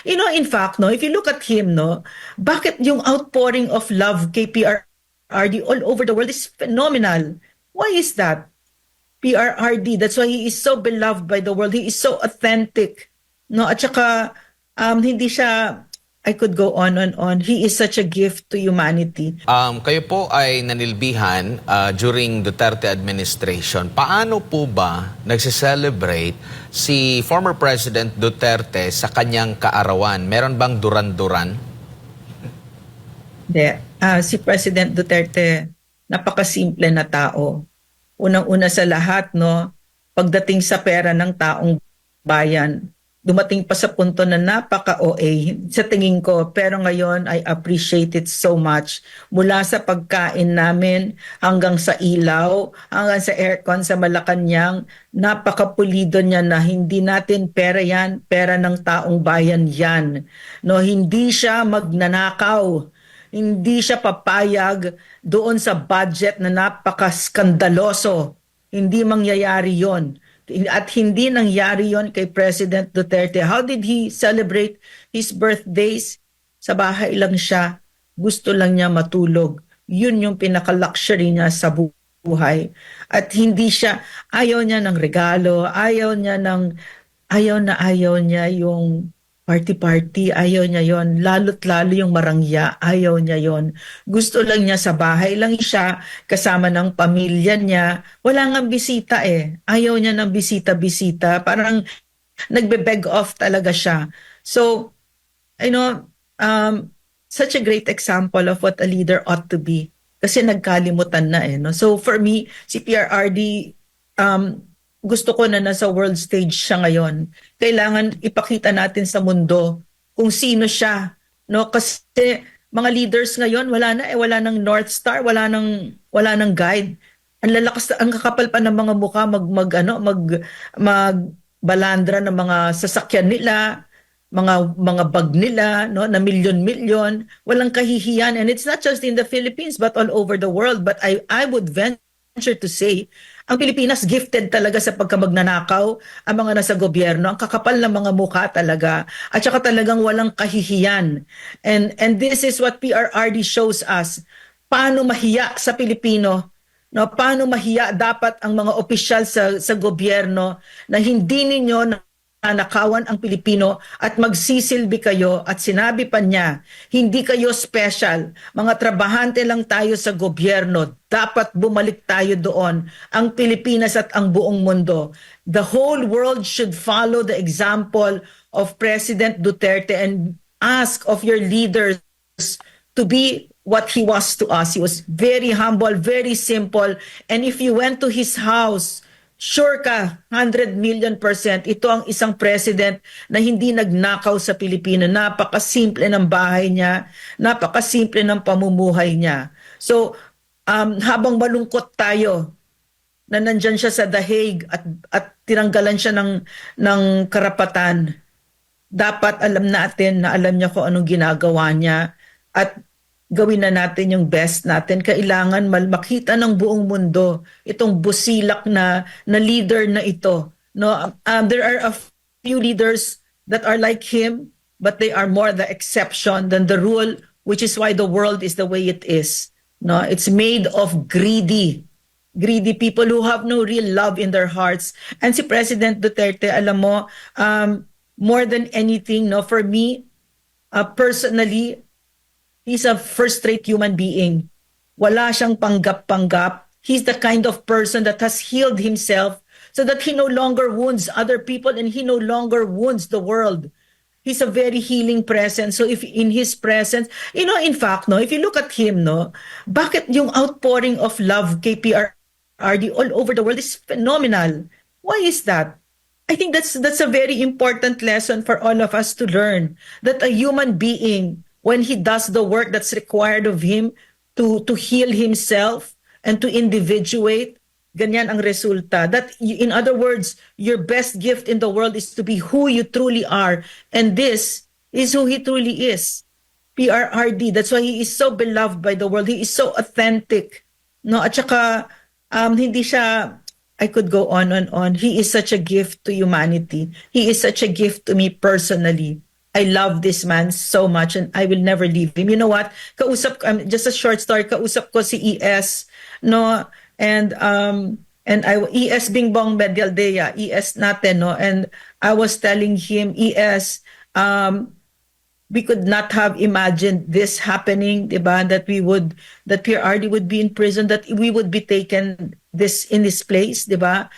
In fact, no, if you look at him, no, bakit yung outpouring of love kay PRRD all over the world is phenomenal. Why is that? PRRD, that's why he is so beloved by the world. He is so authentic. No, at saka hindi siya, I could go on and on. He is such a gift to humanity. Kayo po ay nanilbihan during Duterte administration. Paano po ba nagse-celebrate si former President Duterte sa kanyang kaarawan? Meron bang duran-duran? Hindi. Si President Duterte, napakasimple na tao. Unang-una sa lahat, no, pagdating sa pera ng taong bayan, dumating pa sa punto na napaka-OA sa tingin ko. Pero ngayon, I appreciate it so much. Mula sa pagkain namin hanggang sa ilaw, hanggang sa aircon sa Malacanang, napakapulido niya na hindi natin pera yan, pera ng taong bayan yan. No, hindi siya magnanakaw. Hindi siya papayag doon sa budget na napaka-skandaloso. Hindi mangyayari yon. At hindi nangyari yon kay President Duterte. How did he celebrate his birthdays? Sa bahay lang siya. Gusto lang niya matulog. Yun yung pinaka-luxury niya sa buhay. At hindi siya, ayaw niya ng regalo, ayaw niya yung party-party, ayaw niya yon. Lalo't lalo yung marangya, ayaw niya yon. Gusto lang niya sa bahay lang siya, kasama ng pamilya niya. Wala nga bisita eh. Ayaw niya ng bisita-bisita. Parang nagbe-beg off talaga siya. So, such a great example of what a leader ought to be. Kasi nagkalimutan na eh. No? So for me, si PRRD, gusto ko na nasa world stage siya ngayon. Kailangan ipakita natin sa mundo kung sino siya, no? Kasi mga leaders ngayon wala nang North Star, wala nang guide. Ang lalakas, ang kakapal pa ng mga mukha magbalandra ng mga sasakyan nila, mga bag nila, no, na milyon-milyon, walang kahihiyan. And it's not just in the Philippines but all over the world. But I would venture to say, ang Pilipinas gifted talaga sa pagkamagnanakaw, ang mga nasa gobyerno, ang kakapal ng mga mukha talaga, at saka talagang walang kahihiyan. And this is what PRRD shows us. Paano mahiya sa Pilipino, no? Paano mahiya dapat ang mga opisyal sa gobyerno na hindi ninyo nanakawan ang Pilipino at magsisilbi kayo. At sinabi pa niya, hindi kayo special. Mga trabahante lang tayo sa gobyerno. Dapat bumalik tayo doon. Ang Pilipinas at ang buong mundo. The whole world should follow the example of President Duterte and ask of your leaders to be what he was to us. He was very humble, very simple. And if you went to his house, sure ka, 100,000,000%, ito ang isang president na hindi nagnakaw sa Pilipinas. Napakasimple ng bahay niya, napakasimple ng pamumuhay niya. So, habang malungkot tayo na nandyan siya sa The Hague at tinanggalan siya ng karapatan, dapat alam natin na alam niya kung anong ginagawa niya at gawin na natin yung best natin. Kailangan makita ng buong mundo itong busilak na leader na ito. No, there are a few leaders that are like him, but they are more the exception than the rule, which is why the world is the way it is. No, it's made of greedy people who have no real love in their hearts. And si President Duterte, alam mo, more than anything, no, for me, personally, he's a first-rate human being. Wala siyang panggap-panggap. He's the kind of person that has healed himself so that he no longer wounds other people and he no longer wounds the world. He's a very healing presence. So if in his presence, in fact, no, if you look at him, no, bakit yung outpouring of love kay PRRD all over the world is phenomenal. Why is that? I think that's a very important lesson for all of us to learn, that a human being, when he does the work that's required of him to heal himself and to individuate, ganyan ang resulta. That, in other words, your best gift in the world is to be who you truly are. And this is who he truly is. PRRD, that's why he is so beloved by the world. He is so authentic. No? At saka, hindi siya, I could go on and on. He is such a gift to humanity. He is such a gift to me personally. I love this man so much and I will never leave him. You know what? Just a short story, kausap ko si ES, no? And ES Bingbong Medialdea, ES natin, no? And I was telling him, ES, we could not have imagined this happening, diba? That PRRD would be in prison, that we would be taken in this place, diba?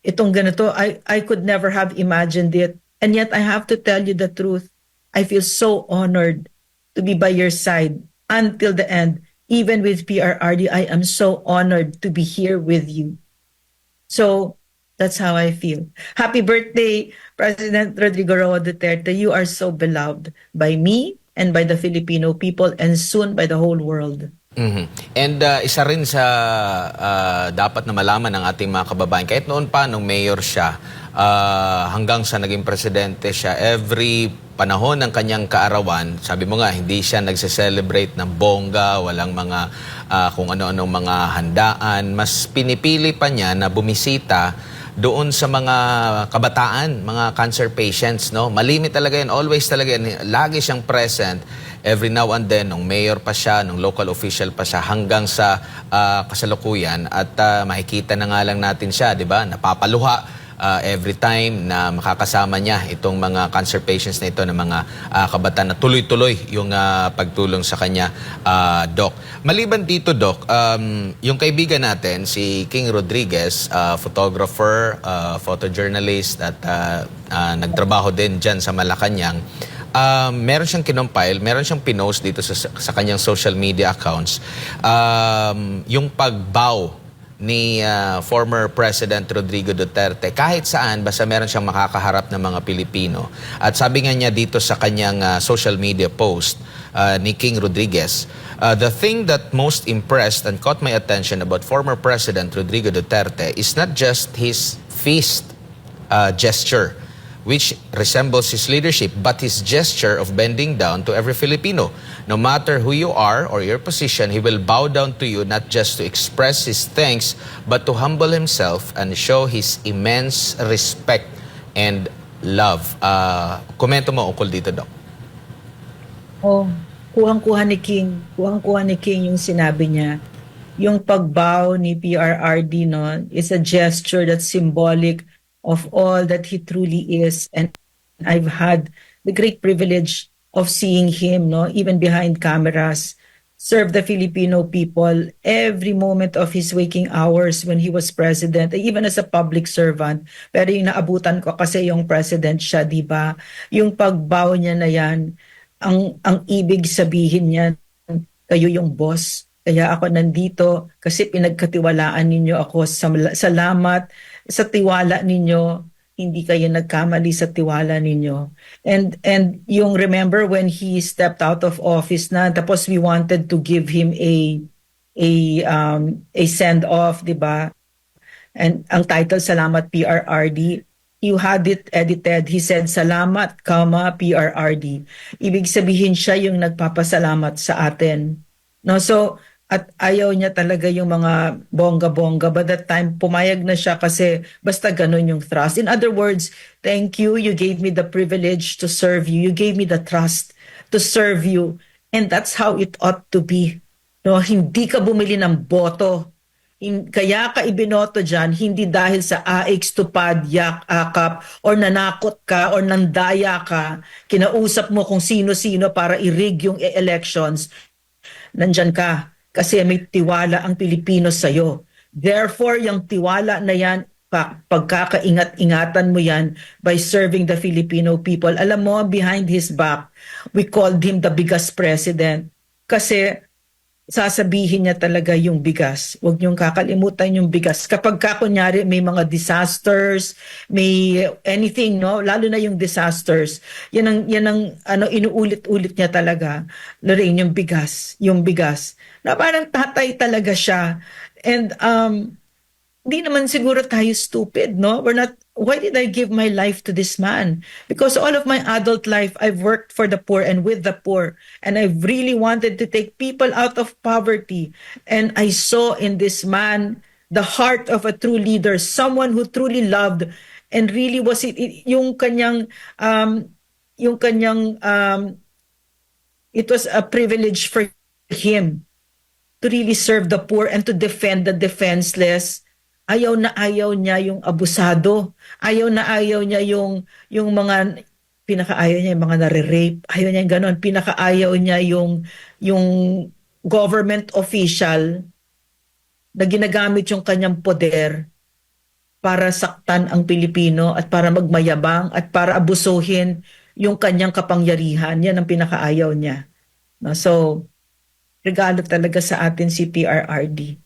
Itong ganito, I could never have imagined it. And yet I have to tell you the truth. I feel so honored to be by your side until the end. Even with PRRD, I am so honored to be here with you. So that's how I feel. Happy birthday, President Rodrigo Roa Duterte. You are so beloved by me and by the Filipino people and soon by the whole world. Mhm. And isa rin sa dapat na malaman ng ating mga kababayan, kahit noon pa nung mayor siya, hanggang sa naging presidente siya, every panahon ng kanyang kaarawan, sabi mo nga, hindi siya nagse-celebrate ng bongga, walang mga kung ano-anong mga handaan. Mas pinipili pa niya na bumisita doon sa mga kabataan, mga cancer patients, no? Malimit talaga yan, always talaga yan. Lagi siyang present every now and then, nung mayor pa siya, nung local official pa siya, hanggang sa kasalukuyan. At makikita na nga lang natin siya, di ba? Napapaluha every time na makakasama niya itong mga cancer patients na ito, ng mga kabataan na tuloy-tuloy yung pagtulong sa kanya, Doc. Maliban dito, Doc, yung kaibigan natin, si King Rodriguez, photographer, photojournalist, at nagtrabaho din dyan sa Malacanang, meron siyang kinompile, meron siyang pinost dito sa kanyang social media accounts, yung pagbow ni former President Rodrigo Duterte kahit saan, basta meron siyang makakaharap ng mga Pilipino. At sabi nga niya dito sa kanyang social media post ni King Rodriguez, the thing that most impressed and caught my attention about former President Rodrigo Duterte is not just his fist gesture, which resembles his leadership, but his gesture of bending down to every Filipino. No matter who you are or your position, he will bow down to you not just to express his thanks, but to humble himself and show his immense respect and love. Komento mo ukol dito, Doc. Oh, kuhang-kuha ni King. Kuhang-kuha ni King yung sinabi niya. Yung pagbow ni PRRD, no, is a gesture that's symbolic of all that he truly is. And I've had the great privilege of seeing him, no, even behind cameras, serve the Filipino people every moment of his waking hours when he was president, even as a public servant. Pero yung naabutan ko kasi yung president siya, di ba? Yung pagbow niya na yan, ang ibig sabihin niya, kayo yung boss. Kaya ako nandito kasi pinagkatiwalaan ninyo ako. Salamat sa tiwala ninyo. Hindi kayo nagkamali sa tiwala ninyo. And yung remember when he stepped out of office na, tapos we wanted to give him a send off, 'di ba? And ang title, Salamat PRRD. You had it edited. He said, Salamat, PRRD. Ibig sabihin siya yung nagpapasalamat sa atin. No, so at ayaw niya talaga yung mga bongga-bongga. But that time, pumayag na siya kasi basta ganun yung thrust. In other words, thank you. You gave me the privilege to serve you. You gave me the trust to serve you. And that's how it ought to be. No, hindi ka bumili ng boto. Kaya ka ibinoto dyan, hindi dahil sa AX, tupad, yak, akap, or nanakot ka, or nandaya ka, kinausap mo kung sino-sino para i-rig yung elections. Nandyan ka kasi may tiwala ang Pilipino sa'yo. Therefore, yung tiwala na yan, pagkakaingat-ingatan mo yan by serving the Filipino people. Alam mo, behind his back, we called him the biggest president. Kasi sasabihin niya talaga yung bigas. Huwag niyong kakalimutan yung bigas. Kapag kunyari may mga disasters, may anything, no? Lalo na yung disasters. Yan ang inuulit-ulit niya talaga. Lorraine, yung bigas. Na parang tatay talaga siya. And hindi naman siguro tayo stupid, no? Why did I give my life to this man? Because all of my adult life, I've worked for the poor and with the poor. And I really wanted to take people out of poverty. And I saw in this man the heart of a true leader, someone who truly loved and really was yung kanyang yung kanyang it was a privilege for him to really serve the poor and to defend the defenseless. Ayaw na ayaw niya yung abusado. Ayaw na ayaw niya yung mga pinakaayaw niya yung mga nare-rape. Ayaw niya yung ganon. Pinakaayaw niya yung government official na ginagamit yung kanyang poder para saktan ang Pilipino at para magmayabang at para abusuhin yung kanyang kapangyarihan. Yan ang pinakaayaw niya. No? So, regalo talaga sa atin si PRRD.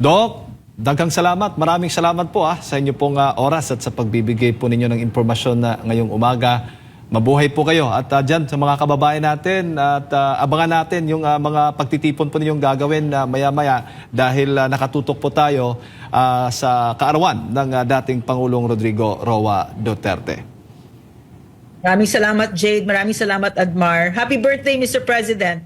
Doc, daghang salamat. Maraming salamat po sa inyo pong oras at sa pagbibigay po ninyo ng impormasyon na ngayong umaga. Mabuhay po kayo at dyan sa mga kababayan natin at abangan natin yung mga pagtitipon po ninyong gagawin maya-maya dahil nakatutok po tayo sa kaarawan ng dating Pangulong Rodrigo Roa Duterte. Maraming salamat, Jade. Maraming salamat, Admar. Happy birthday, Mr. President.